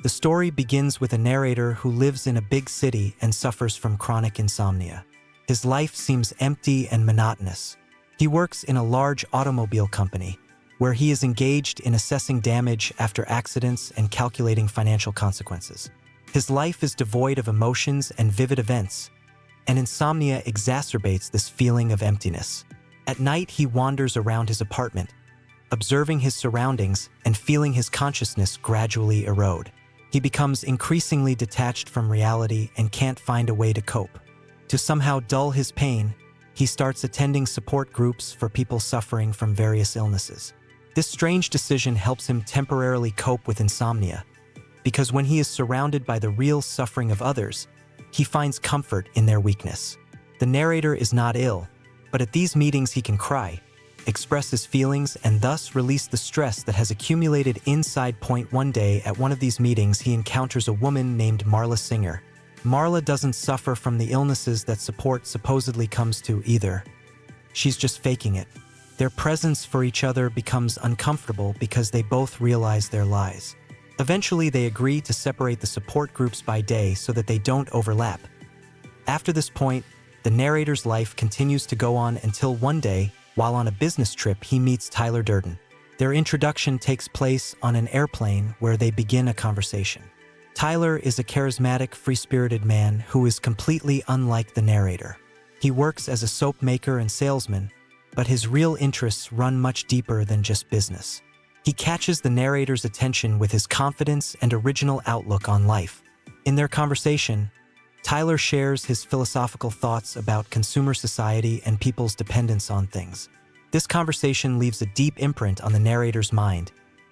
The story begins with a narrator who lives in a big city and suffers from chronic insomnia. His life seems empty and monotonous. He works in a large automobile company, where he is engaged in assessing damage after accidents and calculating financial consequences. His life is devoid of emotions and vivid events, and insomnia exacerbates this feeling of emptiness. At night, he wanders around his apartment, observing his surroundings and feeling his consciousness gradually erode. He becomes increasingly detached from reality and can't find a way to cope. To somehow dull his pain, he starts attending support groups for people suffering from various illnesses. This strange decision helps him temporarily cope with insomnia, because when he is surrounded by the real suffering of others, he finds comfort in their weakness. The narrator is not ill, but at these meetings he can cry, express his feelings, and thus release the stress that has accumulated inside. One day, at one of these meetings, he encounters a woman named Marla Singer. Marla doesn't suffer from the illnesses that support supposedly comes to either. She's just faking it. Their presence for each other becomes uncomfortable because they both realize their lies. Eventually, they agree to separate the support groups by day so that they don't overlap. After this point, the narrator's life continues to go on until one day, while on a business trip, he meets Tyler Durden. Their introduction takes place on an airplane where they begin a conversation. Tyler is a charismatic, free-spirited man who is completely unlike the narrator. He works as a soap maker and salesman, but his real interests run much deeper than just business. He catches the narrator's attention with his confidence and original outlook on life. In their conversation, Tyler shares his philosophical thoughts about consumer society and people's dependence on things. This conversation leaves a deep imprint on the narrator's mind,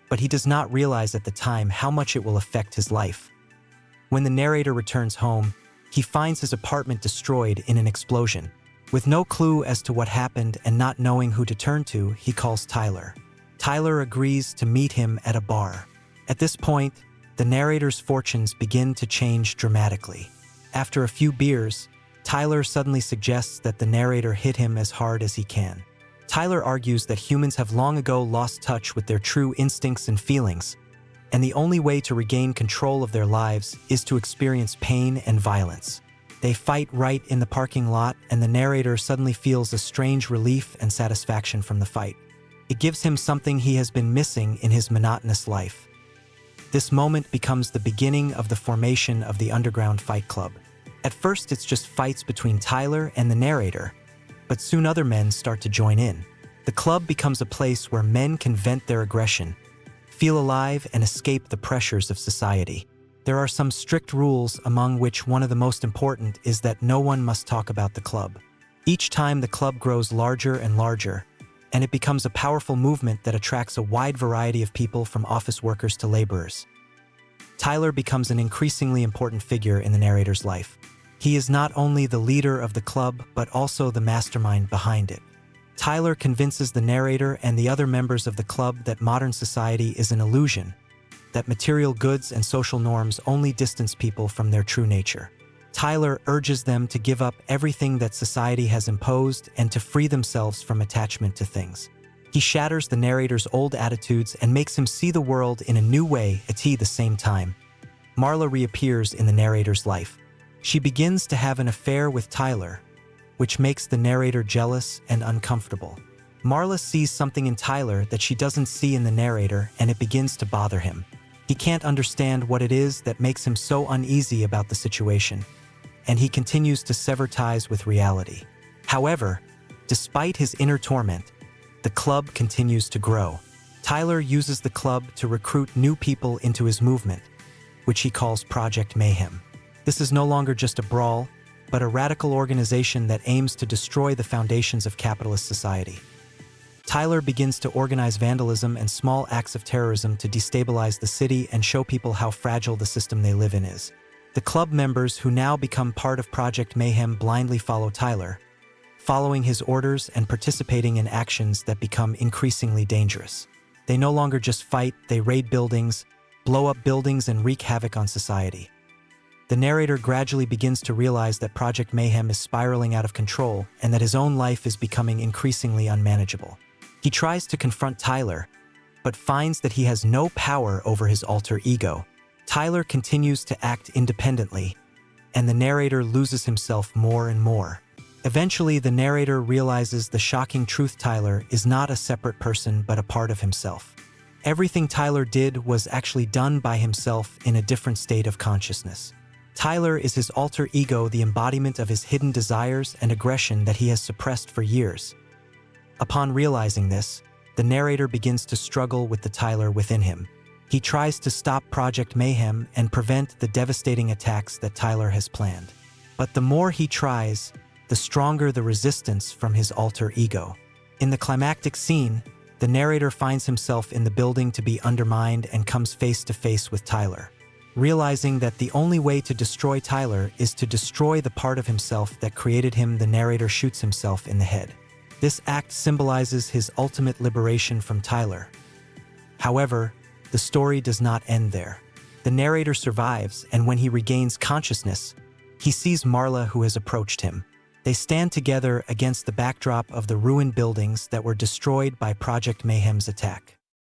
but he does not realize at the time how much it will affect his life. When the narrator returns home, he finds his apartment destroyed in an explosion. With no clue as to what happened and not knowing who to turn to, he calls Tyler. Tyler agrees to meet him at a bar. At this point, the narrator's fortunes begin to change dramatically. After a few beers, Tyler suddenly suggests that the narrator hit him as hard as he can. Tyler argues that humans have long ago lost touch with their true instincts and feelings, and the only way to regain control of their lives is to experience pain and violence. They fight right in the parking lot, and the narrator suddenly feels a strange relief and satisfaction from the fight. It gives him something he has been missing in his monotonous life. This moment becomes the beginning of the formation of the underground fight club. At first, it's just fights between Tyler and the narrator, but soon other men start to join in. The club becomes a place where men can vent their aggression, feel alive, and escape the pressures of society. There are some strict rules, among which one of the most important is that no one must talk about the club. Each time the club grows larger and larger, and it becomes a powerful movement that attracts a wide variety of people from office workers to laborers. Tyler becomes an increasingly important figure in the narrator's life. He is not only the leader of the club, but also the mastermind behind it. Tyler convinces the narrator and the other members of the club that modern society is an illusion, that material goods and social norms only distance people from their true nature. Tyler urges them to give up everything that society has imposed and to free themselves from attachment to things. He shatters the narrator's old attitudes and makes him see the world in a new way. At the same time, Marla reappears in the narrator's life. She begins to have an affair with Tyler, which makes the narrator jealous and uncomfortable. Marla sees something in Tyler that she doesn't see in the narrator, and it begins to bother him. He can't understand what it is that makes him so uneasy about the situation, and he continues to sever ties with reality. However, despite his inner torment, the club continues to grow. Tyler uses the club to recruit new people into his movement, which he calls Project Mayhem. This is no longer just a brawl, but a radical organization that aims to destroy the foundations of capitalist society. Tyler begins to organize vandalism and small acts of terrorism to destabilize the city and show people how fragile the system they live in is. The club members, who now become part of Project Mayhem, blindly follow Tyler, following his orders and participating in actions that become increasingly dangerous. They no longer just fight, they raid buildings, blow up buildings, and wreak havoc on society. The narrator gradually begins to realize that Project Mayhem is spiraling out of control and that his own life is becoming increasingly unmanageable. He tries to confront Tyler, but finds that he has no power over his alter ego. Tyler continues to act independently, and the narrator loses himself more and more. Eventually, the narrator realizes the shocking truth: Tyler is not a separate person but a part of himself. Everything Tyler did was actually done by himself in a different state of consciousness. Tyler is his alter ego, the embodiment of his hidden desires and aggression that he has suppressed for years. Upon realizing this, the narrator begins to struggle with the Tyler within him. He tries to stop Project Mayhem and prevent the devastating attacks that Tyler has planned. But the more he tries, the stronger the resistance from his alter ego. In the climactic scene, the narrator finds himself in the building to be undermined and comes face to face with Tyler. Realizing that the only way to destroy Tyler is to destroy the part of himself that created him, the narrator shoots himself in the head. This act symbolizes his ultimate liberation from Tyler. However, the story does not end there. The narrator survives, and when he regains consciousness, he sees Marla, who has approached him. They stand together against the backdrop of the ruined buildings that were destroyed by Project Mayhem's attack.